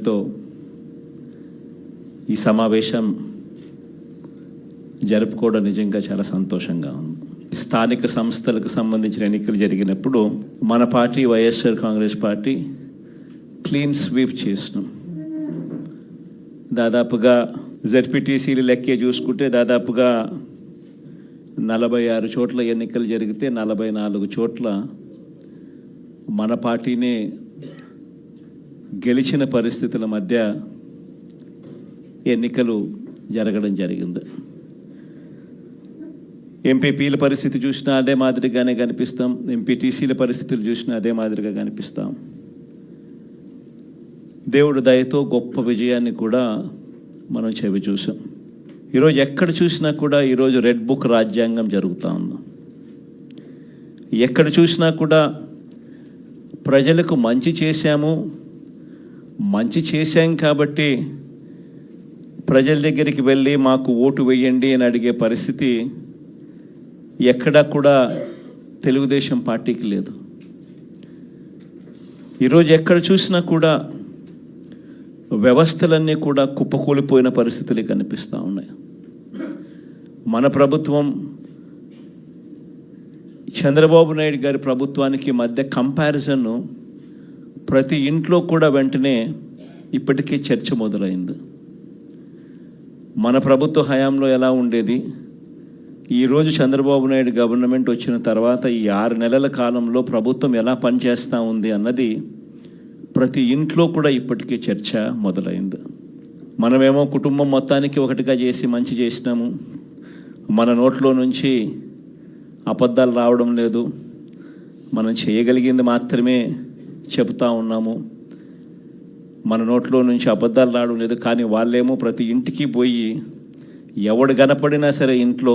తో ఈ సమావేశం జరుపుకోవడం నిజంగా చాలా సంతోషంగా ఉంది. స్థానిక సంస్థలకు సంబంధించిన ఎన్నికలు జరిగినప్పుడు మన party YSR Congress party clean sweep చేసినాం. దాదాపుగా జెడ్పీటీసీలు లెక్కే చూసుకుంటే దాదాపుగా 46 చోట్ల ఎన్నికలు జరిగితే 44 చోట్ల మన పార్టీనే గెలిచిన పరిస్థితుల మధ్య ఎన్నికలు జరగడం జరిగింది. ఎంపీపీల పరిస్థితి చూసినా అదే మాదిరిగానే కనిపిస్తాం, ఎంపీటీసీల పరిస్థితులు చూసినా అదే మాదిరిగా కనిపిస్తాం. దేవుడు దయతో గొప్ప విజయాన్ని కూడా మనం చెవి చూసాం. ఈరోజు ఎక్కడ చూసినా కూడా ఈరోజు రెడ్ బుక్ రాజ్యాంగం జరుగుతూ ఉంది. ఎక్కడ చూసినా కూడా ప్రజలకు మంచి చేశాం కాబట్టి ప్రజల దగ్గరికి వెళ్ళి మాకు ఓటు వేయండి అని అడిగే పరిస్థితి ఎక్కడా కూడా తెలుగుదేశం పార్టీకి లేదు. ఈరోజు ఎక్కడ చూసినా కూడా వ్యవస్థలన్నీ కూడా కుప్పకూలిపోయిన పరిస్థితులు కనిపిస్తూ ఉన్నాయి. మన ప్రభుత్వం చంద్రబాబు నాయుడు గారి ప్రభుత్వానికి మధ్య కంపారిజన్ ప్రతి ఇంట్లో కూడా వెంటనే ఇప్పటికీ చర్చ మొదలైంది. మన ప్రభుత్వ హయాంలో ఎలా ఉండేది, ఈరోజు చంద్రబాబు నాయుడు గవర్నమెంట్ వచ్చిన తర్వాత ఈ 6 నెలల కాలంలో ప్రభుత్వం ఎలా పనిచేస్తూ ఉంది అన్నది ప్రతి ఇంట్లో కూడా ఇప్పటికీ చర్చ మొదలైంది. మనమేమో కుటుంబం మొత్తానికి ఒకటిగా చేసి మంచి చేసినాము, మన నోట్లో నుంచి అబద్ధాలు రావడం లేదు, మనం చేయగలిగింది మాత్రమే చెబుతూ ఉన్నాము, మన నోట్లో నుంచి అబద్ధాలు రావడం లేదు. కానీ వాళ్ళేమో ప్రతి ఇంటికి పోయి ఎవడు కనపడినా సరే ఇంట్లో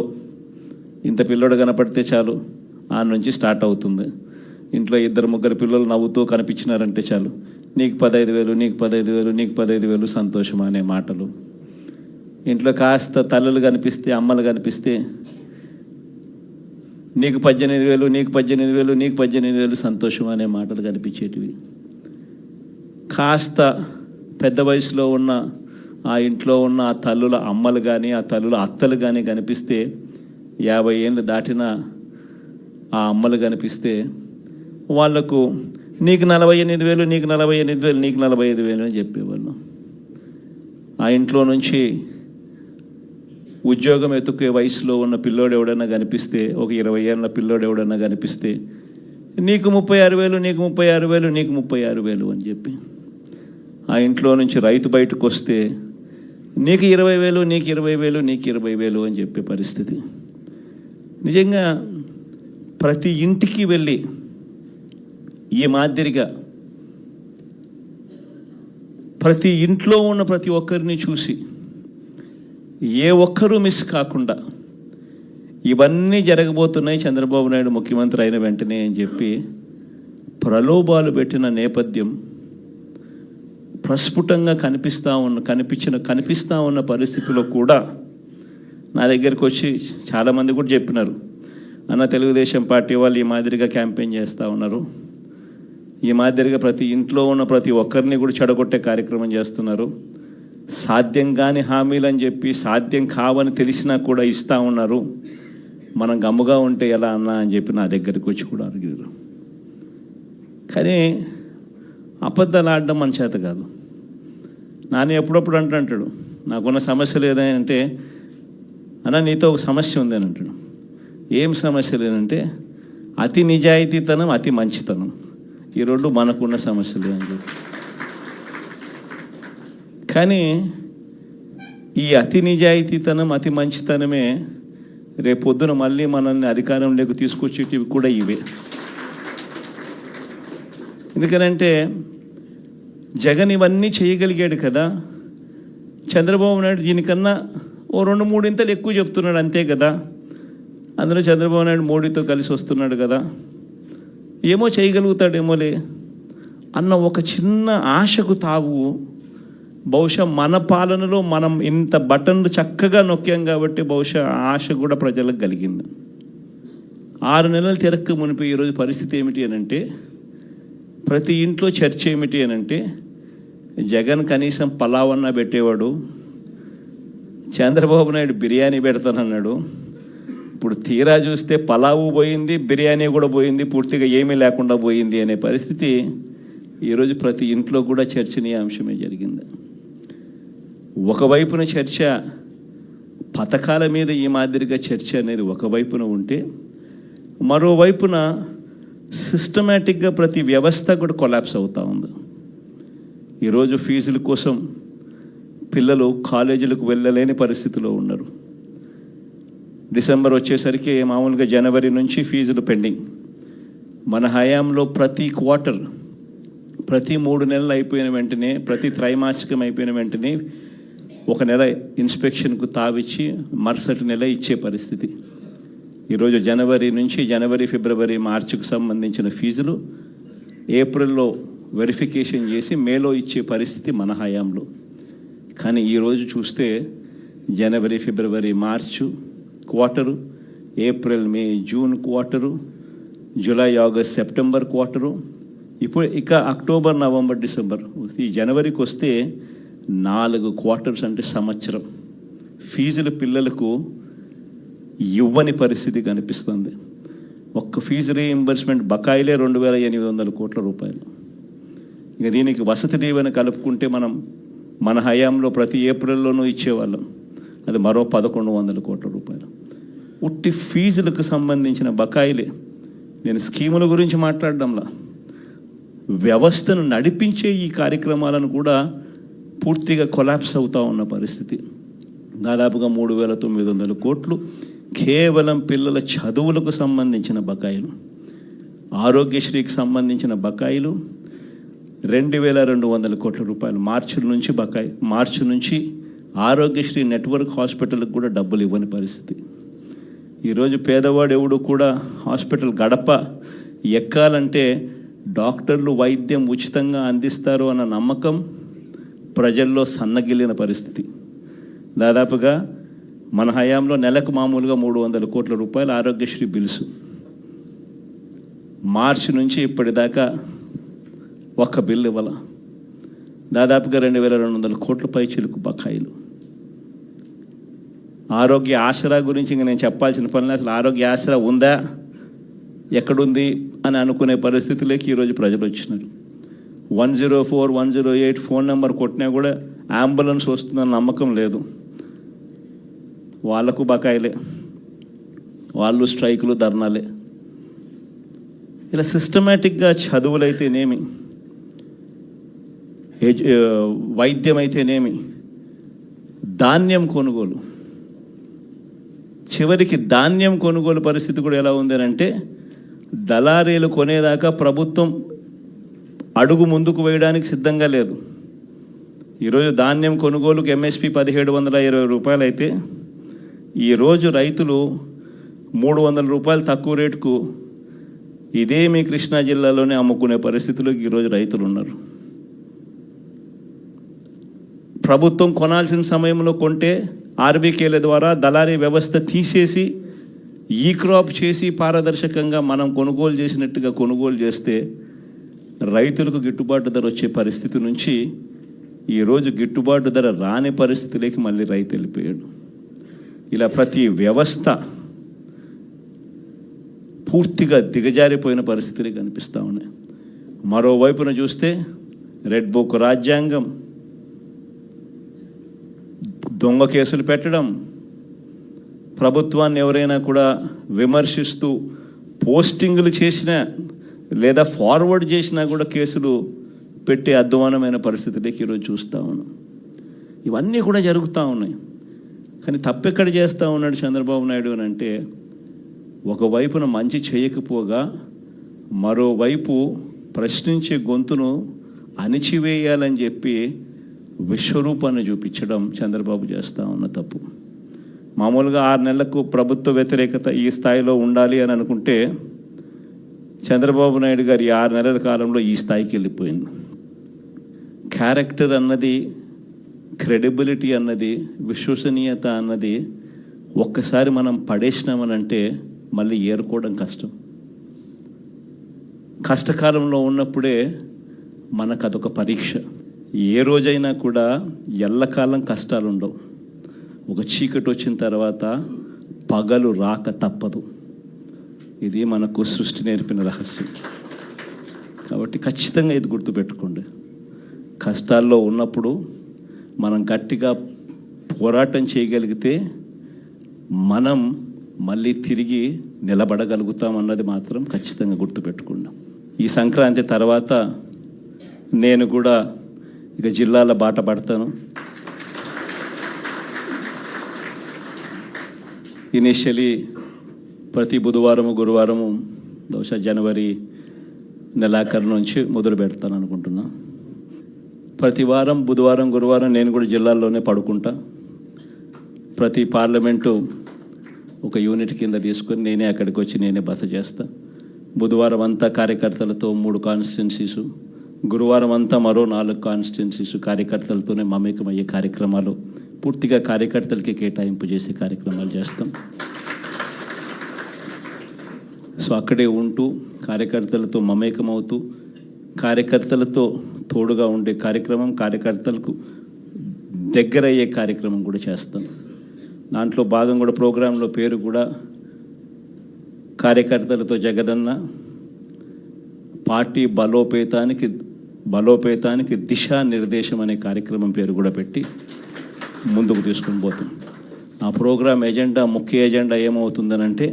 ఇంత పిల్లోడు కనపడితే చాలు ఆ నుంచి స్టార్ట్ అవుతుంది. ఇంట్లో 2-3 పిల్లలు నవ్వుతూ కనిపించినారంటే చాలు, నీకు 15,000, నీకు 15,000, నీకు 15,000 సంతోషం అనే మాటలు. ఇంట్లో కాస్త తల్లులు కనిపిస్తే, అమ్మలు కనిపిస్తే నీకు 18,000, నీకు 18,000, నీకు 18,000 సంతోషం అనే మాటలు కనిపించేటివి. కాస్త పెద్ద వయసులో ఉన్న ఆ ఇంట్లో ఉన్న ఆ తల్లుల అమ్మలు కానీ ఆ తల్లుల అత్తలు కానీ కనిపిస్తే, 50 ఏళ్ళు దాటిన ఆ అమ్మలు కనిపిస్తే వాళ్లకు నీకు 48,000, నీకు 48,000, నీకు 45,000 అని చెప్పేవాళ్ళు. ఆ ఇంట్లో నుంచి ఉద్యోగం ఎత్తుకే వయసులో ఉన్న పిల్లోడు ఎవడన్నా కనిపిస్తే, ఒక 20 ఏళ్ళ పిల్లోడు ఎవడన్నా కనిపిస్తే నీకు 36,000, నీకు 36,000, నీకు 36,000 అని చెప్పి, ఆ ఇంట్లో నుంచి రైతు బయటకు వస్తే నీకు 20,000, నీకు 20,000, నీకు 20,000 అని చెప్పే పరిస్థితి. నిజంగా ప్రతి ఇంటికి వెళ్ళి ఈ మాదిరిగా ప్రతి ఇంట్లో ఉన్న ప్రతి ఒక్కరిని చూసి ఏ ఒక్కరూ మిస్ కాకుండా ఇవన్నీ జరగబోతున్నాయి చంద్రబాబు నాయుడు ముఖ్యమంత్రి అయిన వెంటనే అని చెప్పి ప్రలోభాలు పెట్టిన నేపథ్యం ప్రస్ఫుటంగా కనిపిస్తూ ఉన్న పరిస్థితిలో కూడా నా దగ్గరికి వచ్చి చాలామంది కూడా చెప్పినారు, అన్న తెలుగుదేశం పార్టీ వాళ్ళు ఈ మాదిరిగా క్యాంపెయిన్ చేస్తూ ఉన్నారు, ఈ మాదిరిగా ప్రతి ఇంట్లో ఉన్న ప్రతి ఒక్కరిని కూడా చెడగొట్టే కార్యక్రమం చేస్తున్నారు, సాధ్యం కాని హామీలు అని చెప్పి సాధ్యం కావని తెలిసినా కూడా ఇస్తూ ఉన్నారు, మనం గమ్ముగా ఉంటే ఎలా అన్నా అని చెప్పి నా దగ్గరికి వచ్చి కూడా అడిగారు. కానీ అబద్ధాలు ఆడడం మన చేత కాదు. నాని ఎప్పుడప్పుడు అంటాడు, నాకున్న సమస్య లేదంటే, అన్న నీతో ఒక సమస్య ఉంది అని అంటాడు. ఏం సమస్య లేదంటే అతి నిజాయితీతనం, అతి మంచితనం, ఈ రెండు మనకున్న సమస్యలు అని చెప్పి. కానీ ఈ అతి నిజాయితీతనం, అతి మంచితనమే రేపొద్దున మళ్ళీ మనల్ని అధికారంలోకి తీసుకొచ్చేటివి కూడా ఇవే. ఎందుకనంటే జగన్ ఇవన్నీ చేయగలిగాడు కదా, చంద్రబాబు నాయుడు దీనికన్నా ఓ 2-3 ఇంతలు ఎక్కువ చెప్తున్నాడు అంతే కదా, అందులో చంద్రబాబు నాయుడు మోడీతో కలిసి వస్తున్నాడు కదా, ఏమో చేయగలుగుతాడేమోలే అన్న ఒక చిన్న ఆశకు తావు బహుశా మన పాలనలో మనం ఇంత బటన్లు చక్కగా నొక్కాం కాబట్టి బహుశా ఆశ కూడా ప్రజలకు కలిగింది. 6 నెలలు తిరక్క మునిపి ఈరోజు పరిస్థితి ఏమిటి అని అంటే, ప్రతి ఇంట్లో చర్చ ఏమిటి అని అంటే, జగన్ కనీసం పలావన్నా పెట్టేవాడు, చంద్రబాబు నాయుడు బిర్యానీ పెడతానన్నాడు. ఇప్పుడు తీరా చూస్తే పలావు పోయింది, బిర్యానీ కూడా పోయింది, పూర్తిగా ఏమీ లేకుండా పోయింది అనే పరిస్థితి ఈరోజు ప్రతి ఇంట్లో కూడా చర్చనీయాంశమే జరిగింది. ఒకవైపున చర్చ పథకాల మీద ఈ మాదిరిగా చర్చ అనేది ఒకవైపున ఉంటే, మరోవైపున సిస్టమేటిక్గా ప్రతి వ్యవస్థ కూడా కొలాప్స్ అవుతూ ఉంది. ఈరోజు ఫీజుల కోసం పిల్లలు కాలేజీలకు వెళ్ళలేని పరిస్థితిలో ఉన్నారు. డిసెంబర్ వచ్చేసరికి మామూలుగా జనవరి నుంచి ఫీజులు పెండింగ్. మన హయాంలో ప్రతి క్వార్టర్, ప్రతి 3 నెలలు అయిపోయిన వెంటనే, ప్రతి త్రైమాసికం అయిపోయిన వెంటనే ఒక నెల ఇన్స్పెక్షన్కు తావిచ్చి మరుసటి నెల ఇచ్చే పరిస్థితి. ఈరోజు జనవరి నుంచి ఫిబ్రవరి, మార్చికి సంబంధించిన ఫీజులు ఏప్రిల్లో వెరిఫికేషన్ చేసి మేలో ఇచ్చే పరిస్థితి మన హయాంలో. కానీ ఈరోజు చూస్తే జనవరి, ఫిబ్రవరి, March quarter, April, May, June quarter, July, August, September quarter, ఇప్పుడు ఇక అక్టోబర్, నవంబర్, డిసెంబర్. ఈ జనవరికి వస్తే 4 క్వార్టర్స్, అంటే సంవత్సరం ఫీజులు పిల్లలకు ఇవ్వని పరిస్థితి కనిపిస్తుంది. ఒక్క ఫీజు రీయింబర్స్మెంట్ బకాయిలే 2,800 కోట్ల రూపాయలు. ఇక దీనికి వసతి దీవెన కలుపుకుంటే మన హయాంలో ప్రతి ఏప్రిల్లోనూ ఇచ్చేవాళ్ళం, అది మరో 1,100 కోట్ల రూపాయలు. ఉట్టి ఫీజులకు సంబంధించిన బకాయిలే. నేను స్కీముల గురించి మాట్లాడడంలా, వ్యవస్థను నడిపించే ఈ కార్యక్రమాలను కూడా పూర్తిగా కొలాప్స్ అవుతూ ఉన్న పరిస్థితి. దాదాపుగా 3,900 కోట్లు కేవలం పిల్లల చదువులకు సంబంధించిన బకాయిలు. ఆరోగ్యశ్రీకి సంబంధించిన బకాయిలు 2,200 కోట్ల రూపాయలు మార్చి నుంచి ఆరోగ్యశ్రీ నెట్వర్క్ హాస్పిటల్కి కూడా డబ్బులు ఇవ్వని పరిస్థితి. ఈరోజు పేదవాడు ఎవడు కూడా హాస్పిటల్ గడప ఎక్కాలంటే డాక్టర్లు వైద్యం ఉచితంగా అందిస్తారు అన్న నమ్మకం ప్రజల్లో సన్నగిల్లిన పరిస్థితి. దాదాపుగా మన హయాంలో నెలకు మామూలుగా 300 కోట్ల రూపాయలు ఆరోగ్యశ్రీ బిల్సు. మార్చి నుంచి ఇప్పటిదాకా ఒక్క బిల్లు ఇవ్వాల. దాదాపుగా 2,200 కోట్ల పైచిలకు బకాయిలు. ఆరోగ్య ఆసరా గురించి ఇంకా నేను చెప్పాల్సిన పని లేదు. అసలు ఆరోగ్య ఆసరా ఉందా, ఎక్కడుంది అని అనుకునే పరిస్థితులకి ఈరోజు ప్రజలు వచ్చినారు. 104, 108 ఫోన్ నెంబర్ కొట్టినా కూడా అంబులెన్స్ వస్తుందన్న నమ్మకం లేదు. వాళ్లకు బకాయిలే, వాళ్ళు స్ట్రైకులు, ధర్నాలే. ఇలా సిస్టమేటిక్గా చదువులైతేనేమి, వైద్యం అయితేనేమి, ధాన్యం కొనుగోలు, చివరికి ధాన్యం కొనుగోలు పరిస్థితి కూడా ఎలా ఉంది అంటే, దళారీలు కొనేదాకా ప్రభుత్వం అడుగు ముందుకు వేయడానికి సిద్ధంగా లేదు. ఈరోజు ధాన్యం కొనుగోలుకు ఎంఎస్పి 1,720 రూపాయలు అయితే, ఈరోజు రైతులు 300 రూపాయలు తక్కువ రేటుకు ఇదే మీ కృష్ణా జిల్లాలోనే అమ్ముకునే పరిస్థితిలో ఈరోజు రైతులు ఉన్నారు. ప్రభుత్వం కొనాల్సిన సమయంలో కొంటే ఆర్బీకేల ద్వారా దళారీ వ్యవస్థ తీసేసి ఈ క్రాప్ చేసి పారదర్శకంగా మనం కొనుగోలు చేసినట్టుగా కొనుగోలు చేస్తే రైతులకు గిట్టుబాటు ధర వచ్చే పరిస్థితి నుంచి ఈరోజు గిట్టుబాటు ధర రాని పరిస్థితిలోకి మళ్ళీ రైతు వెళ్ళిపోయాడు. ఇలా ప్రతి వ్యవస్థ పూర్తిగా దిగజారిపోయిన పరిస్థితులు కనిపిస్తూ ఉన్నాయి. మరోవైపున చూస్తే రెడ్ బుక్ రాజ్యాంగం, దొంగ కేసులు పెట్టడం, ప్రభుత్వాన్ని ఎవరైనా కూడా విమర్శిస్తూ పోస్టింగులు చేసినా లేదా ఫార్వర్డ్ చేసినా కూడా కేసులు పెట్టే అధ్వానమైన పరిస్థితులకి ఈరోజు చూస్తూ ఉన్నాం. ఇవన్నీ కూడా జరుగుతూ ఉన్నాయి. కానీ తప్పెక్కడ చేస్తూ ఉన్నాడు చంద్రబాబు నాయుడు అని అంటే, ఒకవైపున మంచి చేయకపోగా మరోవైపు ప్రశ్నించే గొంతును అణిచివేయాలని చెప్పి విశ్వరూపాన్ని చూపించడం చంద్రబాబు చేస్తూ ఉన్న తప్పు. మామూలుగా 6 నెలలకు ప్రభుత్వ వ్యతిరేకత ఈ స్థాయిలో ఉండాలి అని అనుకుంటే, చంద్రబాబు నాయుడు గారి 6 నెలల కాలంలో ఈ స్థాయికి వెళ్ళిపోయింది. క్యారెక్టర్ అన్నది, క్రెడిబిలిటీ అన్నది, విశ్వసనీయత అన్నది ఒక్కసారి మనం పడేసినామనంటే మళ్ళీ ఏరుకోవడం కష్టం. కష్టకాలంలో ఉన్నప్పుడే మనకు అదొక పరీక్ష. ఏ రోజైనా కూడా ఎల్లకాలం కష్టాలు ఉండవు. ఒక చీకటి వచ్చిన తర్వాత పగలు రాక తప్పదు. ఇది మనకు సృష్టి నేర్పిన రహస్యం. కాబట్టి ఖచ్చితంగా ఇది గుర్తుపెట్టుకోండి. కష్టాల్లో ఉన్నప్పుడు మనం గట్టిగా పోరాటం చేయగలిగితే మనం మళ్ళీ తిరిగి నిలబడగలుగుతామన్నది మాత్రం ఖచ్చితంగా గుర్తుపెట్టుకుందాం. ఈ సంక్రాంతి తర్వాత నేను కూడా ఇక జిల్లాల బాట పడతాను. ఇనిషియలీ ప్రతి బుధవారము గురువారము బహుశా జనవరి నెలాఖరు నుంచి మొదలు పెడతాను అనుకుంటున్నా. ప్రతి వారం బుధవారం గురువారం నేను కూడా జిల్లాల్లోనే పడుకుంటా. ప్రతి పార్లమెంటు ఒక యూనిట్ కింద తీసుకొని నేనే అక్కడికి వచ్చి నేనే బస చేస్తా. బుధవారం అంతా కార్యకర్తలతో 3 కాన్స్టిట్యున్సీసు, గురువారం అంతా మరో 4 కాన్స్టిట్యున్సీసు కార్యకర్తలతోనే మమేకమయ్యే కార్యక్రమాలు, పూర్తిగా కార్యకర్తలకి కేటాయింపు చేసే కార్యక్రమాలు చేస్తాం. సో అక్కడే ఉంటూ కార్యకర్తలతో మమేకమవుతూ కార్యకర్తలతో తోడుగా ఉండే కార్యక్రమం, కార్యకర్తలకు దగ్గరయ్యే కార్యక్రమం కూడా చేస్తాం. దాంట్లో భాగం కూడా ప్రోగ్రాంలో పేరు కూడా కార్యకర్తలతో జగనన్న పార్టీ బలోపేతానికి దిశానిర్దేశం అనే కార్యక్రమం పేరు కూడా పెట్టి ముందుకు తీసుకుని పోతాం. ఆ ప్రోగ్రాం ఎజెండా, ముఖ్య ఎజెండా ఏమవుతుందనంటే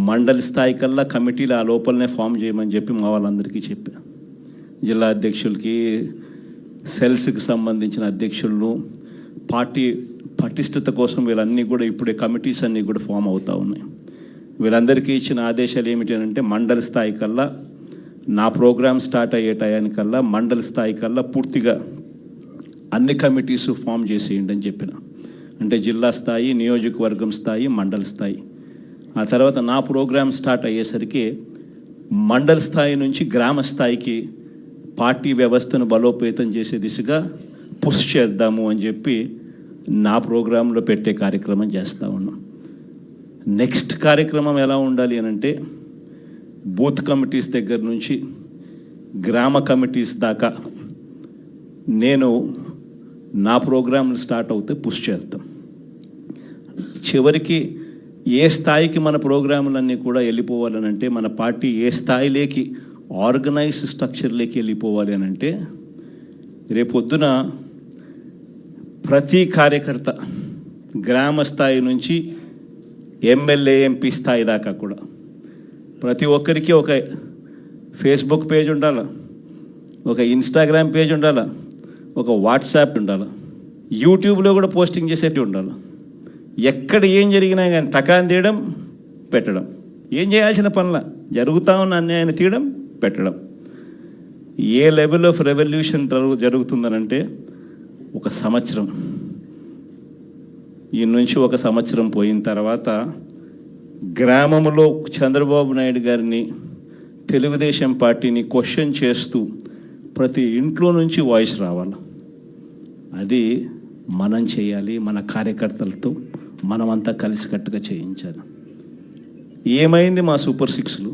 మండలి స్థాయి కల్లా కమిటీలు ఆ లోపలనే ఫామ్ చేయమని చెప్పి మా వాళ్ళందరికీ చెప్పా. జిల్లా అధ్యక్షులకి, సెల్స్కి సంబంధించిన అధ్యక్షులను, పార్టీ పటిష్టత కోసం వీళ్ళన్నీ కూడా ఇప్పుడే కమిటీస్ అన్నీ కూడా ఫామ్ అవుతూ ఉన్నాయి. వీళ్ళందరికీ ఇచ్చిన ఆదేశాలు ఏమిటి అంటే మండలి స్థాయి కల్లా నా ప్రోగ్రాం స్టార్ట్ అయ్యే టయానికల్లా మండలి స్థాయి కల్లా పూర్తిగా అన్ని కమిటీస్ ఫామ్ చేసేయండి అని చెప్పిన. అంటే జిల్లా స్థాయి, నియోజకవర్గం స్థాయి, మండలి స్థాయి. ఆ తర్వాత నా ప్రోగ్రాం స్టార్ట్ అయ్యేసరికి మండల స్థాయి నుంచి గ్రామ స్థాయికి పార్టీ వ్యవస్థను బలోపేతం చేసే దిశగా పుష్ చేద్దాము అని చెప్పి నా ప్రోగ్రాంలో పెట్టే కార్యక్రమం చేస్తూ ఉన్నాం. నెక్స్ట్ కార్యక్రమం ఎలా ఉండాలి అని అంటే బూత్ కమిటీస్ దగ్గర నుంచి గ్రామ కమిటీస్ దాకా నేను నా ప్రోగ్రాంలు స్టార్ట్ అవుతే పుష్ చేస్తాం. చివరికి ఏ స్థాయికి మన ప్రోగ్రాములన్నీ కూడా వెళ్ళిపోవాలని అంటే, మన పార్టీ ఏ స్థాయిలోకి ఆర్గనైజ్ స్ట్రక్చర్లోకి వెళ్ళిపోవాలి అని అంటే, రేపొద్దున ప్రతి కార్యకర్త గ్రామ స్థాయి నుంచి ఎమ్మెల్యే, ఎంపీ స్థాయి దాకా కూడా ప్రతి ఒక్కరికి ఒక ఫేస్బుక్ పేజ్ ఉండాలి, ఒక ఇన్స్టాగ్రామ్ పేజ్ ఉండాలి, ఒక వాట్సాప్ ఉండాలి, యూట్యూబ్లో కూడా పోస్టింగ్ చేసేవి ఉండాలి. ఎక్కడ ఏం జరిగినా కానీ టకాన్ తీయడం, పెట్టడం, ఏం చేయాల్సిన పనుల జరుగుతూ ఉన్న అన్యాయాన్ని తీయడం, పెట్టడం. ఏ లెవెల్ ఆఫ్ రెవల్యూషన్ జరుగుతుందనంటే ఒక సంవత్సరం, ఈ నుంచి ఒక సంవత్సరం పోయిన తర్వాత గ్రామంలో చంద్రబాబు నాయుడు గారిని, తెలుగుదేశం పార్టీని క్వశ్చన్ చేస్తూ ప్రతి ఇంట్లో నుంచి వాయిస్ రావాలి. అది మనం చేయాలి. మన కార్యకర్తలతో మనమంతా కలిసికట్టుగా చేయించాలి. ఏమైంది మా సూపర్ 6లు,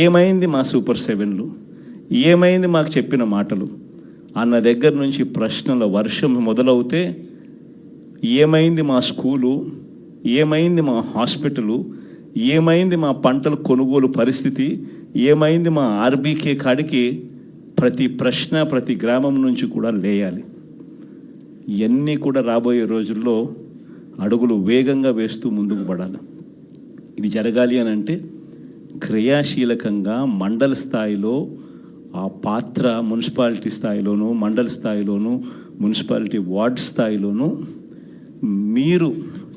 ఏమైంది మా సూపర్ 7లు, ఏమైంది మాకు చెప్పిన మాటలు అన్న దగ్గర నుంచి ప్రశ్నల వర్షం మొదలవుతే, ఏమైంది మా స్కూలు, ఏమైంది మా హాస్పిటలు, ఏమైంది మా పంటల కొనుగోలు పరిస్థితి, ఏమైంది మా ఆర్బీకే కాడికి ప్రతి ప్రశ్న ప్రతి గ్రామం నుంచి కూడా లేయాలి. ఇవన్నీ కూడా రాబోయే రోజుల్లో అడుగులు వేగంగా వేస్తూ ముందుకు పడాలి. ఇది జరగాలి అని అంటే క్రియాశీలకంగా మండల స్థాయిలో ఆ పాత్ర, మున్సిపాలిటీ స్థాయిలోనూ, మండల స్థాయిలోనూ, మున్సిపాలిటీ వార్డ్ స్థాయిలోనూ మీరు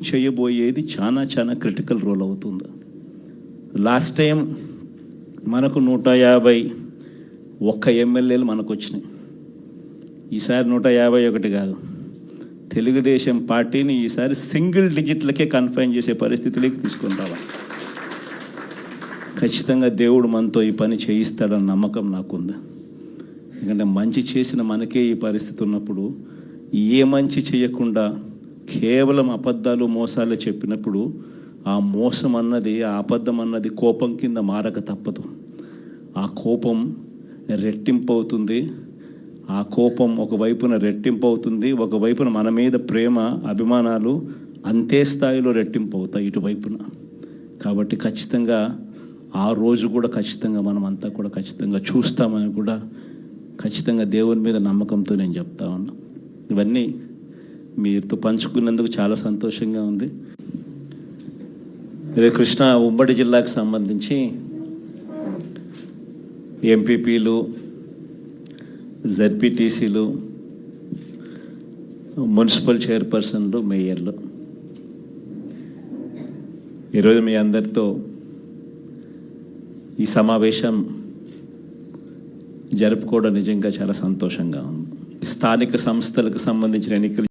చేయబోయేది చాలా చాలా క్రిటికల్ రోల్ అవుతుంది. లాస్ట్ టైం మనకు 151 ఎమ్మెల్యేలు మనకు వచ్చినాయి. ఈసారి 151 కాదు, తెలుగుదేశం పార్టీని ఈసారి సింగిల్ డిజిట్లకే కన్ఫైన్ చేసే పరిస్థితిలోకి తీసుకొని రావాలి. ఖచ్చితంగా దేవుడు మనతో ఈ పని చేయిస్తాడన్న నమ్మకం నాకుంది. ఎందుకంటే మంచి చేసిన మనకే ఈ పరిస్థితి ఉన్నప్పుడు, ఏ మంచి చేయకుండా కేవలం అబద్ధాలు, మోసాలు చెప్పినప్పుడు ఆ మోసం అన్నది, ఆ అబద్ధం అన్నది కోపం కింద మారక తప్పదు. ఆ కోపం రెట్టింపు అవుతుంది. ఆ కోపం ఒకవైపున రెట్టింపు అవుతుంది, ఒకవైపున మన మీద ప్రేమ అభిమానాలు అంతే స్థాయిలో రెట్టింపు అవుతాయి ఇటువైపున. కాబట్టి ఖచ్చితంగా ఆ రోజు కూడా ఖచ్చితంగా మనం అంతా కూడా ఖచ్చితంగా చూస్తామని కూడా ఖచ్చితంగా దేవుని మీద నమ్మకంతో నేను చెప్తా ఉన్నా. ఇవన్నీ మీతో పంచుకున్నందుకు చాలా సంతోషంగా ఉంది. ఇదే కృష్ణా ఉమ్మడి జిల్లాకు సంబంధించి ఎంపీపీలు, జెడ్పీటీసీలు, మున్సిపల్ చైర్పర్సన్లు, మేయర్లు, ఈరోజు మీ అందరితో ఈ సమావేశం జరుపుకోవడం నిజంగా చాలా సంతోషంగా ఉంది. స్థానిక సంస్థలకు సంబంధించిన ఎన్నికలు